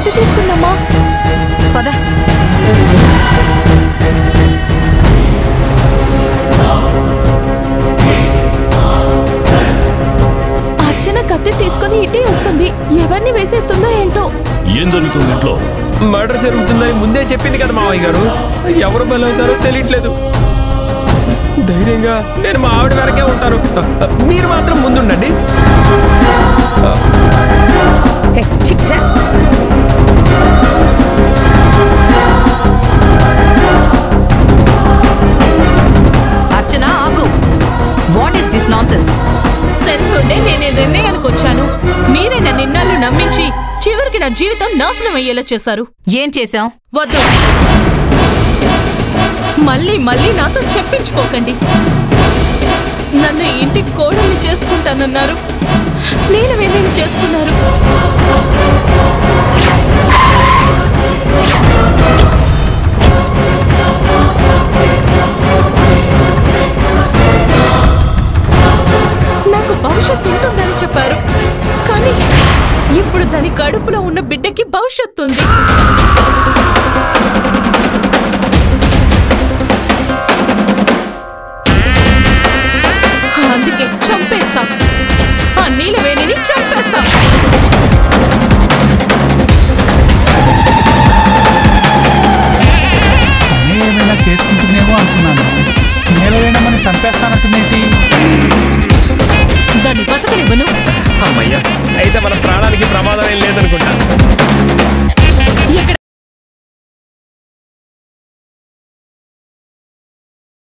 కత్తి తీసుకుందామా? పద. అర్చన కత్తి తీసుకుని ఇటే వస్తుంది. ఎవరిని వేసేస్తుందో ఏంటో. ఏం జరుగుతుంది ఇంట్లో? మర్డర్ జరుగుతుందని ముందే చెప్పింది కదా మావయ్య గారు. ఎవరు బలవుతారో తెలియట్లేదు. ధైర్యంగా నేను మా ఆవిడ వరకే ఉంటాను. మీరు మాత్రం ముందుండండి. అర్చన ఆగు. What is this nonsense? Sense ఉండే నేనే నిర్ణయానికి వచ్చాను. మీరే నన్ను ఇన్నాళ్ళు నమ్మించి చివరికి నా జీవితం నాశనం అయ్యేలా చేశారు. ఏం చేశాం? వద్దు, మళ్ళీ మళ్ళీ నాతో చెప్పించుకోకండి. నన్ను ఇంటికి కోడల్ని చేసుకుంటానన్నారు. నేను వెళ్ళి చేసుకున్నారు. నాకు భవిష్యత్తు ఉంటుందని చెప్పారు. కానీ ఇప్పుడు దాని కడుపులో ఉన్న బిడ్డకి భవిష్యత్తు ఉంది. అందుకే చంపేస్తా. ఆ నీలవేణిని చంపేస్తా. ఏమైనా చేసుకుంటుందేమో అనుకున్నాను. నీలవేణి మనం చంపేస్తానంటుందేంటి? దాన్ని బతకనివ్వను. అమ్మయ్యా, అయితే మన ప్రాణానికి ప్రమాదం ఏం లేదనుకుంటా.